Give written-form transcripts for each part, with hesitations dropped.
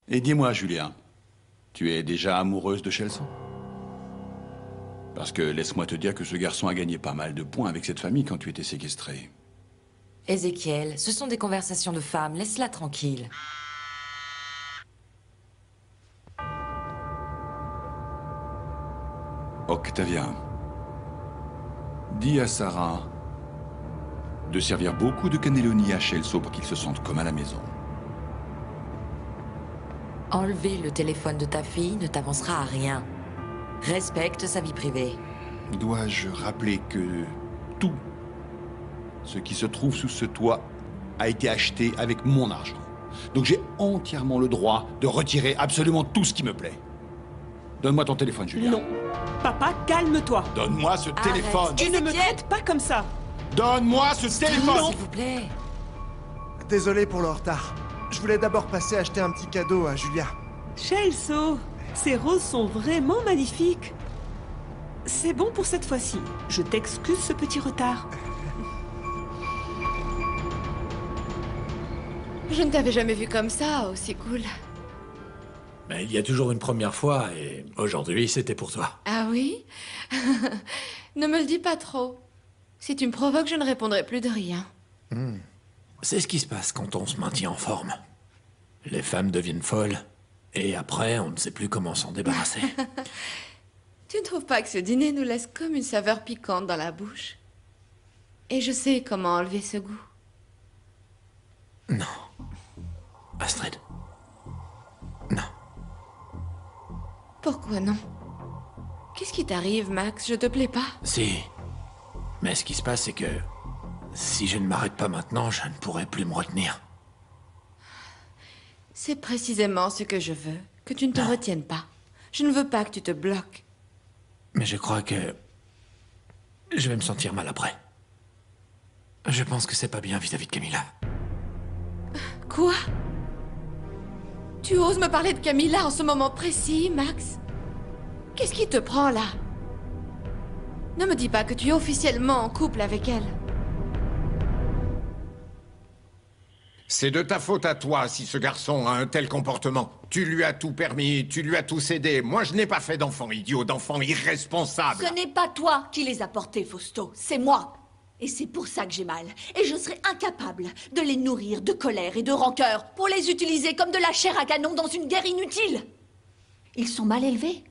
Et dis-moi, Julien, tu es déjà amoureuse de Chelsea? Parce que laisse-moi te dire que ce garçon a gagné pas mal de points avec cette famille quand tu étais séquestré. Ézéchiel, ce sont des conversations de femmes, laisse-la tranquille. Octavien, dis à Sarah de servir beaucoup de cannelloni à Chelsea pour qu'il se sente comme à la maison. Enlever le téléphone de ta fille ne t'avancera à rien. Respecte sa vie privée. Dois-je rappeler que tout ce qui se trouve sous ce toit a été acheté avec mon argent. Donc j'ai entièrement le droit de retirer absolument tout ce qui me plaît. Donne-moi ton téléphone, Julien. Non. Papa, calme-toi. Donne-moi ce téléphone. Tu ne me traites pas comme ça. Donne-moi ce téléphone. S'il vous plaît. Désolé pour le retard. Je voulais d'abord passer acheter un petit cadeau à Julia. Chelsea, ces roses sont vraiment magnifiques. C'est bon pour cette fois-ci. Je t'excuse ce petit retard. Je ne t'avais jamais vu comme ça, aussi cool. Mais il y a toujours une première fois, et aujourd'hui, c'était pour toi. Ah oui? Ne me le dis pas trop. Si tu me provoques, je ne répondrai plus de rien. C'est ce qui se passe quand on se maintient en forme. Les femmes deviennent folles, et après, on ne sait plus comment s'en débarrasser. Tu ne trouves pas que ce dîner nous laisse comme une saveur piquante dans la bouche? Et je sais comment enlever ce goût. Non. Astrid. Non. Pourquoi non? Qu'est-ce qui t'arrive, Max? Je te plais pas? Si. Mais ce qui se passe, c'est que... si je ne m'arrête pas maintenant, je ne pourrai plus me retenir. C'est précisément ce que je veux. Que tu ne te retiennes pas. Je ne veux pas que tu te bloques. Mais je crois que... je vais me sentir mal après. Je pense que c'est pas bien vis-à-vis de Camilla. Quoi? Tu oses me parler de Camilla en ce moment précis, Max? Qu'est-ce qui te prend là? Ne me dis pas que tu es officiellement en couple avec elle. C'est de ta faute à toi si ce garçon a un tel comportement. Tu lui as tout permis, tu lui as tout cédé. Moi, je n'ai pas fait d'enfant idiot, d'enfant irresponsable. Ce n'est pas toi qui les as portés, Fausto, c'est moi. Et c'est pour ça que j'ai mal. Et je serai incapable de les nourrir de colère et de rancœur pour les utiliser comme de la chair à canon dans une guerre inutile. Ils sont mal élevés.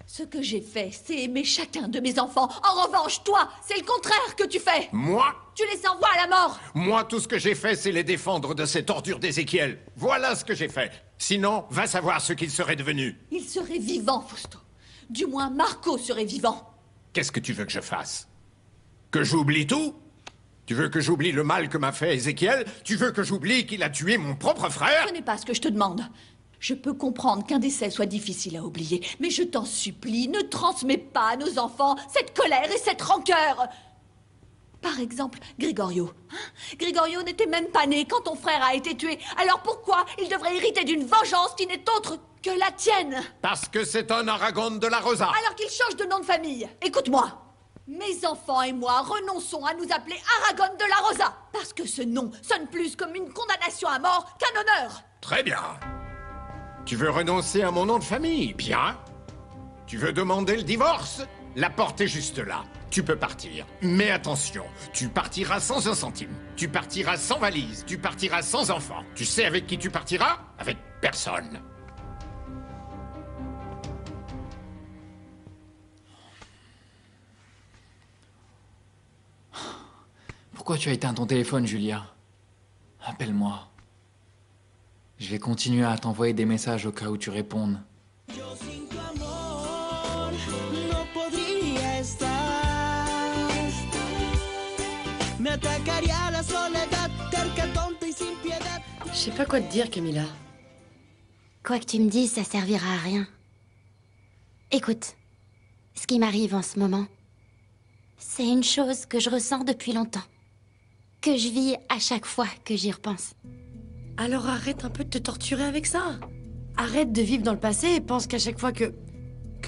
Ce que j'ai fait, c'est aimer chacun de mes enfants. En revanche, toi, c'est le contraire que tu fais. Moi? Tu les envoies à la mort. Moi, tout ce que j'ai fait, c'est les défendre de cette ordure d'Ézéchiel. Voilà ce que j'ai fait. Sinon, va savoir ce qu'il serait devenu. Ils seraient vivants, Fausto. Du moins, Marco serait vivant. Qu'est-ce que tu veux que je fasse? Que j'oublie tout? Tu veux que j'oublie le mal que m'a fait Ézéchiel? Tu veux que j'oublie qu'il a tué mon propre frère? Ce n'est pas ce que je te demande. Je peux comprendre qu'un décès soit difficile à oublier, mais je t'en supplie, ne transmets pas à nos enfants cette colère et cette rancœur. Par exemple, Gregorio. Gregorio n'était même pas né quand ton frère a été tué. Alors pourquoi il devrait hériter d'une vengeance qui n'est autre que la tienne? Parce que c'est un Aragon de la Rosa. Alors qu'il change de nom de famille. Écoute-moi. Mes enfants et moi renonçons à nous appeler Aragon de la Rosa. Parce que ce nom sonne plus comme une condamnation à mort qu'un honneur. Très bien. Tu veux renoncer à mon nom de famille? Bien. Tu veux demander le divorce? La porte est juste là. Tu peux partir. Mais attention, tu partiras sans un centime. Tu partiras sans valise. Tu partiras sans enfant. Tu sais avec qui tu partiras? Avec personne. Pourquoi tu as éteint ton téléphone, Julia? Appelle-moi. Je vais continuer à t'envoyer des messages au cas où tu répondes. Je sais pas quoi te dire, Camilla. Quoi que tu me dises, ça servira à rien. Écoute, ce qui m'arrive en ce moment, c'est une chose que je ressens depuis longtemps. Que je vis à chaque fois que j'y repense. Alors arrête un peu de te torturer avec ça. Arrête de vivre dans le passé et pense qu'à chaque fois que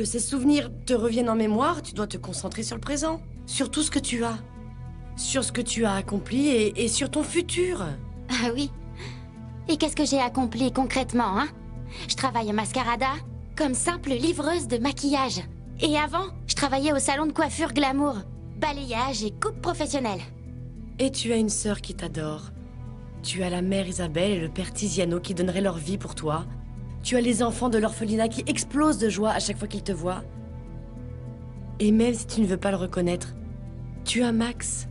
ces souvenirs te reviennent en mémoire, tu dois te concentrer sur le présent. Sur tout ce que tu as. Sur ce que tu as accompli et sur ton futur. Ah oui? Et qu'est-ce que j'ai accompli concrètement, hein? je travaille à Mascarada comme simple livreuse de maquillage. Et avant, je travaillais au salon de coiffure Glamour, balayage et coupe professionnelle. Et tu as une sœur qui t'adore. Tu as la mère Isabelle et le père Tiziano qui donneraient leur vie pour toi. Tu as les enfants de l'orphelinat qui explosent de joie à chaque fois qu'ils te voient. Et même si tu ne veux pas le reconnaître, tu as Max,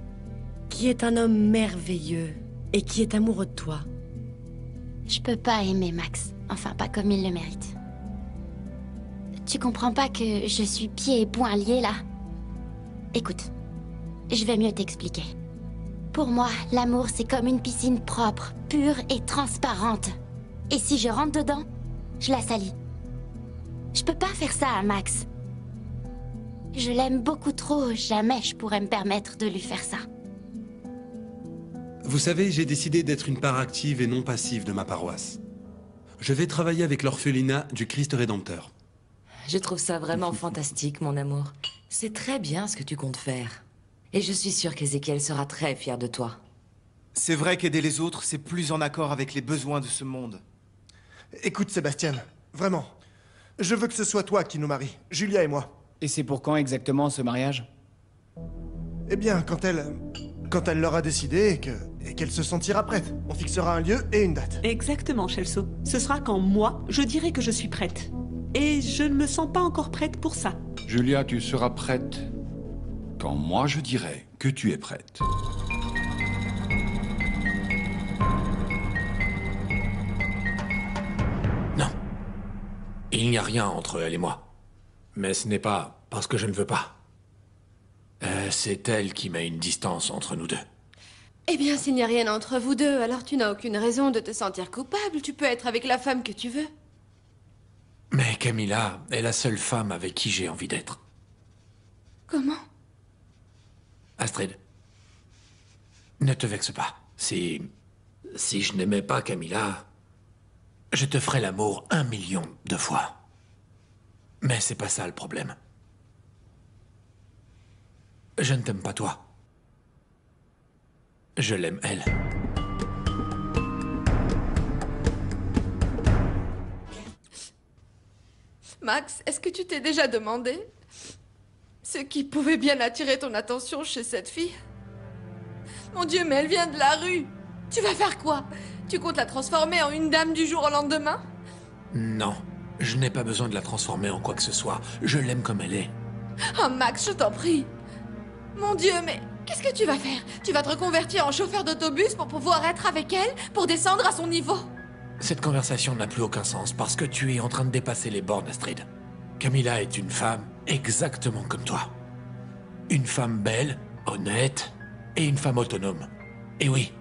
qui est un homme merveilleux et qui est amoureux de toi. Je peux pas aimer Max, enfin pas comme il le mérite. Tu comprends pas que je suis pieds et poings liés là? Écoute, je vais mieux t'expliquer. Pour moi, l'amour c'est comme une piscine propre, pure et transparente. Et si je rentre dedans, je la salis. Je peux pas faire ça à Max. Je l'aime beaucoup trop, jamais je pourrais me permettre de lui faire ça. Vous savez, j'ai décidé d'être une part active et non passive de ma paroisse. Je vais travailler avec l'orphelinat du Christ Rédempteur. Je trouve ça vraiment fantastique, mon amour. C'est très bien ce que tu comptes faire. Et je suis sûre qu'Ézéchiel sera très fier de toi. C'est vrai qu'aider les autres, c'est plus en accord avec les besoins de ce monde. Écoute, Sébastien, vraiment, je veux que ce soit toi qui nous maries, Julia et moi. Et c'est pour quand exactement ce mariage? Eh bien, quand elle l'aura décidé et qu'elle se sentira prête. On fixera un lieu et une date. Exactement, Chelso. Ce sera quand moi, je dirai que je suis prête. Et je ne me sens pas encore prête pour ça. Julia, tu seras prête quand moi je dirai que tu es prête. Non. Il n'y a rien entre elle et moi. Mais ce n'est pas parce que je ne veux pas. C'est elle qui met une distance entre nous deux. Eh bien, s'il n'y a rien entre vous deux, alors tu n'as aucune raison de te sentir coupable. Tu peux être avec la femme que tu veux. Mais Camilla est la seule femme avec qui j'ai envie d'être. Comment? Astrid, ne te vexe pas. Si je n'aimais pas Camilla, je te ferais l'amour 1 million de fois. Mais c'est pas ça le problème. Je ne t'aime pas toi. Je l'aime elle. Max, est-ce que tu t'es déjà demandé ce qui pouvait bien attirer ton attention chez cette fille? Mon Dieu, mais elle vient de la rue. Tu vas faire quoi? Tu comptes la transformer en une dame du jour au lendemain? Non, je n'ai pas besoin de la transformer en quoi que ce soit. Je l'aime comme elle est. Oh Max, je t'en prie. Mon Dieu, mais qu'est-ce que tu vas faire? Tu vas te reconvertir en chauffeur d'autobus pour pouvoir être avec elle? Pour descendre à son niveau? Cette conversation n'a plus aucun sens parce que tu es en train de dépasser les bornes, Astrid. Camilla est une femme exactement comme toi. Une femme belle, honnête et une femme autonome. Et oui,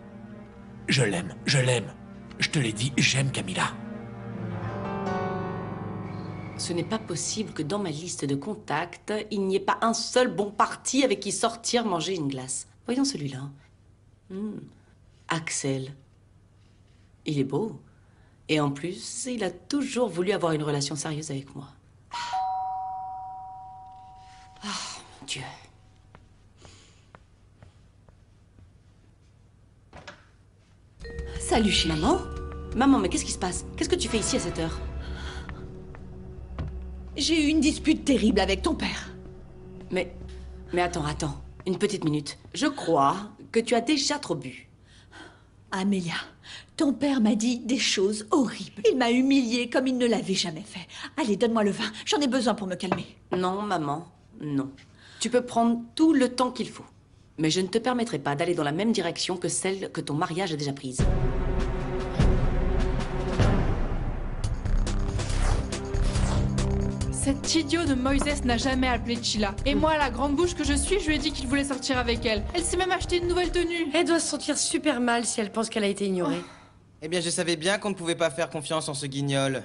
je l'aime, je l'aime. Je te l'ai dit, j'aime Camilla. Ce n'est pas possible que dans ma liste de contacts, il n'y ait pas un seul bon parti avec qui sortir manger une glace. Voyons celui-là. Axel. Il est beau. Et en plus, il a toujours voulu avoir une relation sérieuse avec moi. Ah, mon Dieu. Salut, chérie. Maman? Maman, mais qu'est-ce qui se passe? Qu'est-ce que tu fais ici à cette heure? J'ai eu une dispute terrible avec ton père. Mais attends. Une petite minute. Je crois que tu as déjà trop bu. Amélia, ton père m'a dit des choses horribles. Il m'a humiliée comme il ne l'avait jamais fait. Allez, donne-moi le vin. J'en ai besoin pour me calmer. Non, maman, non. Tu peux prendre tout le temps qu'il faut. Mais je ne te permettrai pas d'aller dans la même direction que celle que ton mariage a déjà prise. Cet idiot de Moïse n'a jamais appelé Chila. Et moi, la grande bouche que je suis, je lui ai dit qu'il voulait sortir avec elle. Elle s'est même acheté une nouvelle tenue. Elle doit se sentir super mal si elle pense qu'elle a été ignorée. Eh bien, je savais bien qu'on ne pouvait pas faire confiance en ce guignol.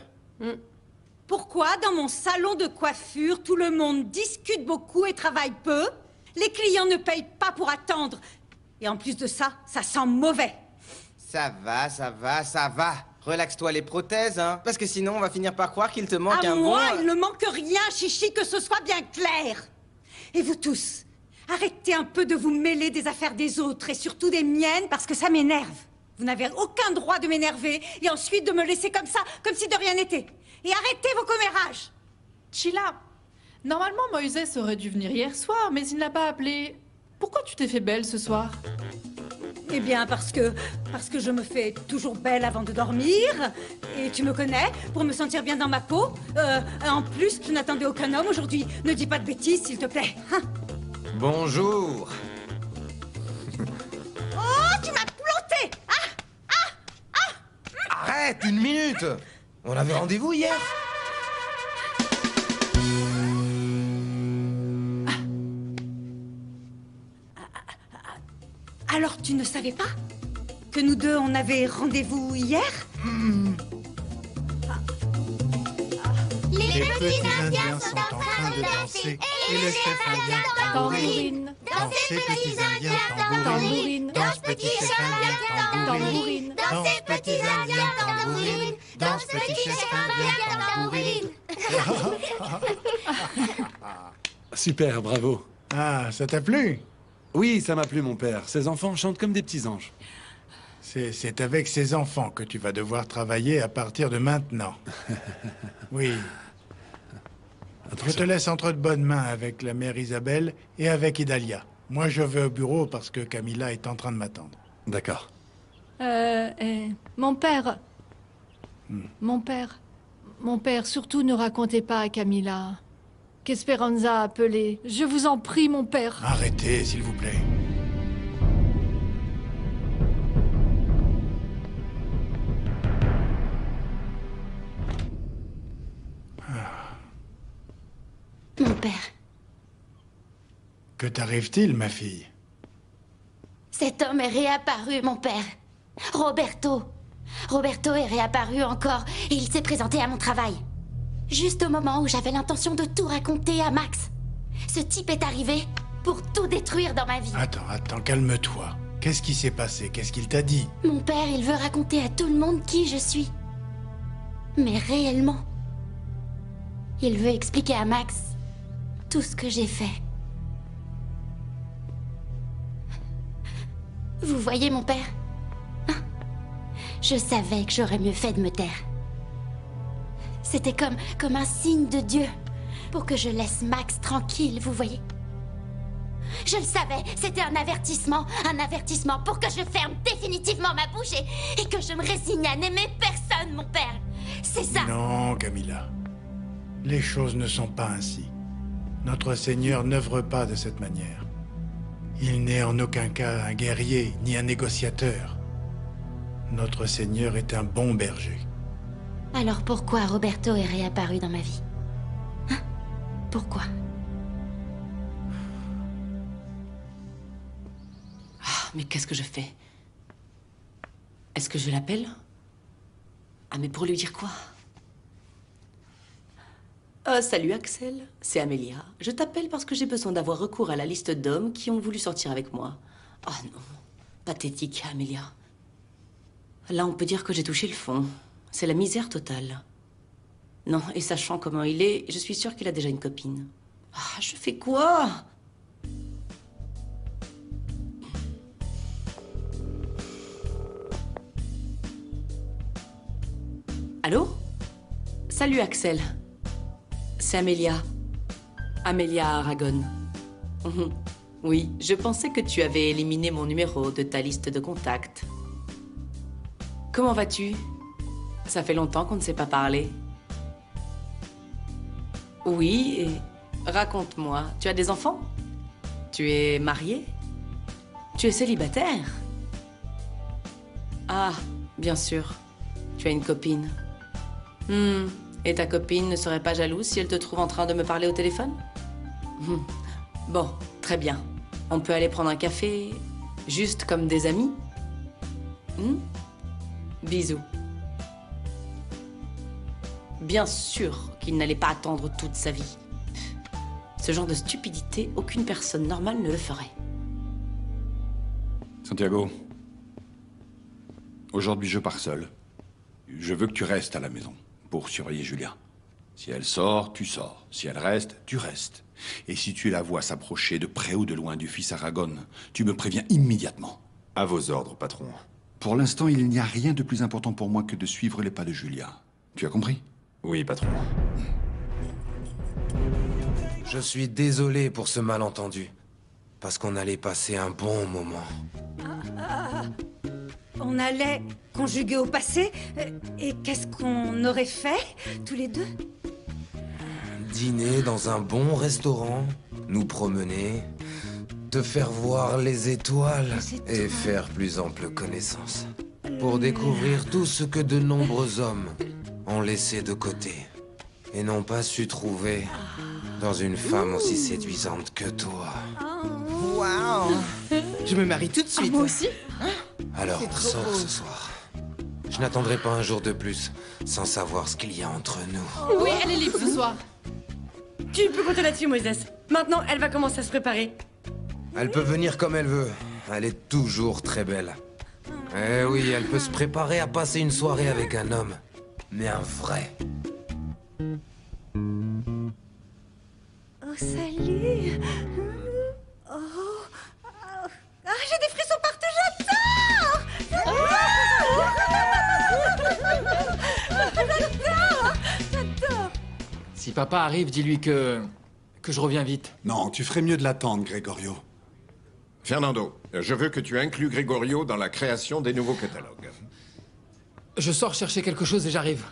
Pourquoi, dans mon salon de coiffure, tout le monde discute beaucoup et travaille peu? Les clients ne payent pas pour attendre. Et en plus de ça, ça sent mauvais. Ça va. Relaxe-toi les prothèses, hein. Parce que sinon, on va finir par croire qu'il te manque un bon... moi, il ne manque rien, Chichi, que ce soit bien clair. Et vous tous, arrêtez un peu de vous mêler des affaires des autres, et surtout des miennes, parce que ça m'énerve. Vous n'avez aucun droit de m'énerver et ensuite de me laisser comme ça, comme si de rien n'était. Et arrêtez vos commérages. Sheila, normalement Moïse aurait dû venir hier soir, mais il n'a pas appelé. Pourquoi tu t'es fait belle ce soir? Eh bien, parce que je me fais toujours belle avant de dormir. Et tu me connais, pour me sentir bien dans ma peau. En plus, je n'attendais aucun homme aujourd'hui. Ne dis pas de bêtises, s'il te plaît. Hein? Bonjour. Oh, tu m'as planté! Arrête, 1 minute. On avait rendez-vous hier. Alors tu ne savais pas que nous deux on avait rendez-vous hier? Les petits Indiens sont en train de danser et le chef indien tambourine. Dansez petits Indiens tambourine. Danse petit chef indien tambourine. Danse petits Indiens tambourine. Danse petit chef indien tambourine. Super, bravo. Ah, ça t'a plu? Oui, ça m'a plu, mon père. Ces enfants chantent comme des petits anges. C'est avec ces enfants que tu vas devoir travailler à partir de maintenant. Oui. Je te laisse entre de bonnes mains avec la mère Isabelle et avec Idalia. Moi, je vais au bureau parce que Camilla est en train de m'attendre. D'accord. Mon père. Mon père, surtout ne racontez pas à Camilla qu'Esperanza a appelé. Je vous en prie, mon père. Arrêtez, s'il vous plaît. Mon père. Que t'arrive-t-il, ma fille? Cet homme est réapparu, mon père. Roberto. Roberto est réapparu encore et il s'est présenté à mon travail. Juste au moment où j'avais l'intention de tout raconter à Max. Ce type est arrivé pour tout détruire dans ma vie. Attends, calme-toi. Qu'est-ce qui s'est passé? Qu'est-ce qu'il t'a dit? Mon père, il veut raconter à tout le monde qui je suis. Mais réellement. Il veut expliquer à Max tout ce que j'ai fait. Vous voyez, mon père? Hein? Je savais que j'aurais mieux fait de me taire. C'était comme un signe de Dieu pour que je laisse Max tranquille, vous voyez? Je le savais, c'était un avertissement pour que je ferme définitivement ma bouche et que je me résigne à n'aimer personne, mon père. C'est ça. Non, Camilla. Les choses ne sont pas ainsi. Notre Seigneur n'œuvre pas de cette manière. Il n'est en aucun cas un guerrier ni un négociateur. Notre Seigneur est un bon berger. Alors pourquoi Roberto est réapparu dans ma vie? Hein? Pourquoi? Ah, mais qu'est-ce que je fais? Est-ce que je l'appelle? Ah, mais pour lui dire quoi? Salut Axel, c'est Amélia. Je t'appelle parce que j'ai besoin d'avoir recours à la liste d'hommes qui ont voulu sortir avec moi. Oh non, pathétique Amélia. Là, on peut dire que j'ai touché le fond. C'est la misère totale. Non, et sachant comment il est, je suis sûre qu'il a déjà une copine. Ah, je fais quoi? Allô? Salut Axel. C'est Amélia. Amélia Aragon. Oui, je pensais que tu avais éliminé mon numéro de ta liste de contacts. Comment vas-tu? Ça fait longtemps qu'on ne s'est pas parlé. Oui, et raconte-moi, tu as des enfants? Tu es marié? Tu es célibataire? Ah, bien sûr. Tu as une copine. Et ta copine ne serait pas jalouse si elle te trouve en train de me parler au téléphone? Bon, très bien. On peut aller prendre un café, juste comme des amis? Bisous. Bien sûr qu'il n'allait pas attendre toute sa vie. Ce genre de stupidité, aucune personne normale ne le ferait. Santiago, aujourd'hui je pars seul. Je veux que tu restes à la maison pour surveiller Julia. Si elle sort, tu sors. Si elle reste, tu restes. Et si tu la vois s'approcher de près ou de loin du fils Aragon, tu me préviens immédiatement. À vos ordres, patron. Pour l'instant, il n'y a rien de plus important pour moi que de suivre les pas de Julia. Tu as compris? Oui, patron. Je suis désolé pour ce malentendu. Parce qu'on allait passer un bon moment. On allait conjuguer au passé. Et qu'est-ce qu'on aurait fait, tous les deux? Dîner dans un bon restaurant, nous promener, te faire voir les étoiles et faire plus ample connaissance. Pour découvrir tout ce que de nombreux hommes ont laissé de côté et n'ont pas su trouver dans une femme aussi séduisante que toi. Waouh! Je me marie tout de suite. Moi aussi. Alors on sort ce soir. Je n'attendrai pas un jour de plus sans savoir ce qu'il y a entre nous. Oui, elle est libre ce soir. Tu peux compter là-dessus, Moïse. Maintenant, elle va commencer à se préparer. Elle peut venir comme elle veut. Elle est toujours très belle. Eh oui, elle peut se préparer à passer une soirée avec un homme. Mais un vrai. Oh, salut! Oh! Ah, j'ai des frissons partout, j'adore! J'adore! Si papa arrive, dis-lui que je reviens vite. Non, tu ferais mieux de l'attendre, Gregorio. Fernando, je veux que tu inclues Gregorio dans la création des nouveaux catalogues. Je sors chercher quelque chose et j'arrive.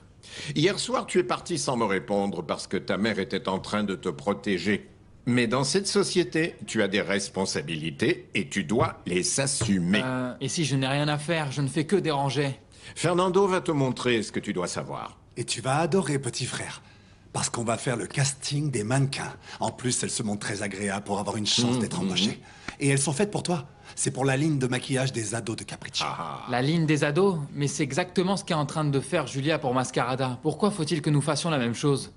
Hier soir, tu es parti sans me répondre parce que ta mère était en train de te protéger. Mais dans cette société, tu as des responsabilités et tu dois les assumer. Et si je n'ai rien à faire, je ne fais que déranger. Fernando va te montrer ce que tu dois savoir. Et tu vas adorer, petit frère. Parce qu'on va faire le casting des mannequins. En plus, elles se montrent très agréables pour avoir une chance d'être embauchées. Et elles sont faites pour toi. C'est pour la ligne de maquillage des ados de Capricci. La ligne des ados? Mais c'est exactement ce qu'est en train de faire Julia pour Mascarada. Pourquoi faut-il que nous fassions la même chose?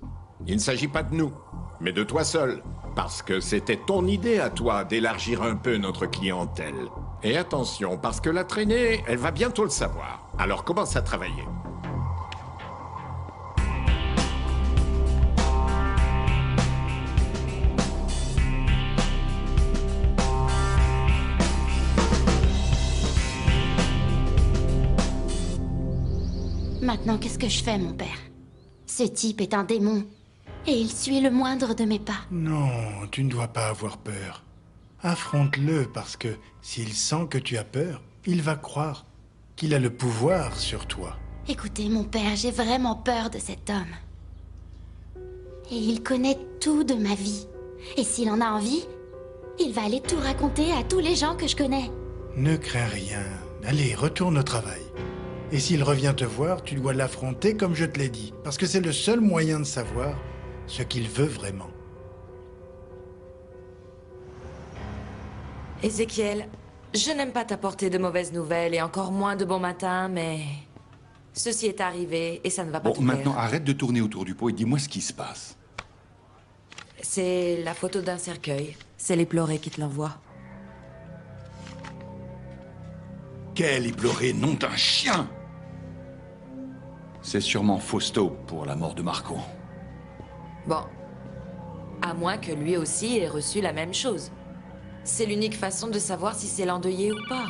Il ne s'agit pas de nous, mais de toi seul. Parce que c'était ton idée à toi d'élargir un peu notre clientèle. Et attention, parce que la traînée, elle va bientôt le savoir. Alors commence à travailler. Maintenant, qu'est-ce que je fais, mon père? Ce type est un démon. Et il suit le moindre de mes pas. Non, tu ne dois pas avoir peur. Affronte-le parce que s'il sent que tu as peur, il va croire qu'il a le pouvoir sur toi. Écoutez, mon père, j'ai vraiment peur de cet homme. Et il connaît tout de ma vie. Et s'il en a envie, il va aller tout raconter à tous les gens que je connais. Ne crains rien. Allez, retourne au travail. Et s'il revient te voir, tu dois l'affronter comme je te l'ai dit. Parce que c'est le seul moyen de savoir ce qu'il veut vraiment. Ézéchiel, je n'aime pas t'apporter de mauvaises nouvelles et encore moins de bons matins, mais... ceci est arrivé et ça ne va pas te plaire. Maintenant, arrête de tourner autour du pot et dis-moi ce qui se passe. C'est la photo d'un cercueil. C'est les Plorés qui te l'envoient. Quel éploré nom d'un chien! C'est sûrement Fausto pour la mort de Marco. Bon. À moins que lui aussi ait reçu la même chose. C'est l'unique façon de savoir si c'est l'endeuillé ou pas.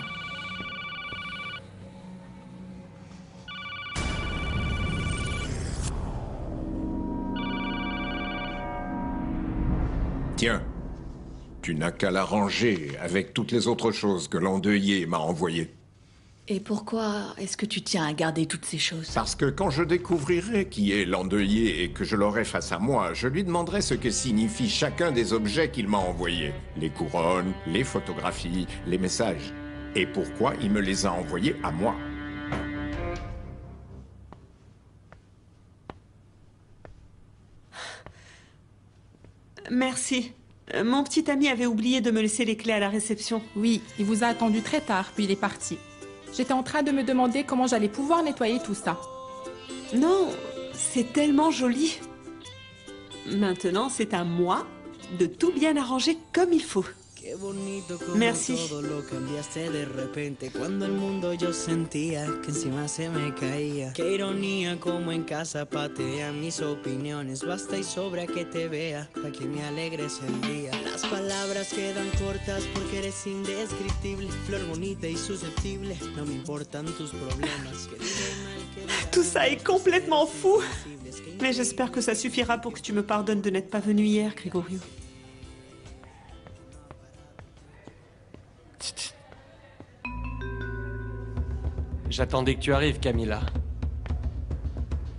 Tiens, tu n'as qu'à l'arranger avec toutes les autres choses que l'endeuillé m'a envoyées. Et pourquoi est-ce que tu tiens à garder toutes ces choses? Parce que quand je découvrirai qui est l'endeuillé et que je l'aurai face à moi, je lui demanderai ce que signifie chacun des objets qu'il m'a envoyés. Les couronnes, les photographies, les messages. Et pourquoi il me les a envoyés à moi. Merci. Mon petit ami avait oublié de me laisser les clés à la réception. Oui, il vous a attendu très tard, puis il est parti. J'étais en train de me demander comment j'allais pouvoir nettoyer tout ça. Non, c'est tellement joli. Maintenant, c'est à moi de tout bien arranger comme il faut. Merci. Todo lo cambiaste de repente cuando el mundo yo sentía que encima se me caía. Qué ironía como en casa patean mis opiniones. Basta y sobra que te vea para que me alegres el día. Las palabras quedan cortas porque eres indescriptible. Flor bonita y susceptible, no me importan tus problemas. Tout ça est complètement fou. Mais j'espère que ça suffira pour que tu me pardonnes de n'être pas venu hier, Gregorio. J'attendais que tu arrives, Camilla.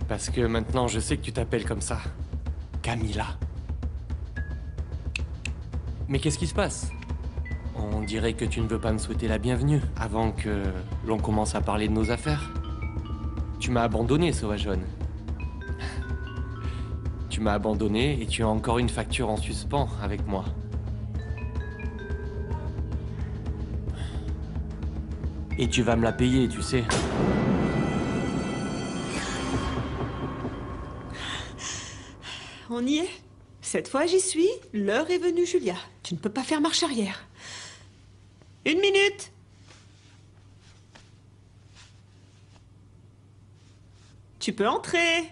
Parce que maintenant, je sais que tu t'appelles comme ça. Camilla. Mais qu'est-ce qui se passe? On dirait que tu ne veux pas me souhaiter la bienvenue avant que l'on commence à parler de nos affaires. Tu m'as abandonné, Sauvageonne. Tu m'as abandonné et tu as encore une facture en suspens avec moi. Et tu vas me la payer, tu sais. On y est. Cette fois, j'y suis. L'heure est venue, Julia. Tu ne peux pas faire marche arrière. 1 minute. Tu peux entrer.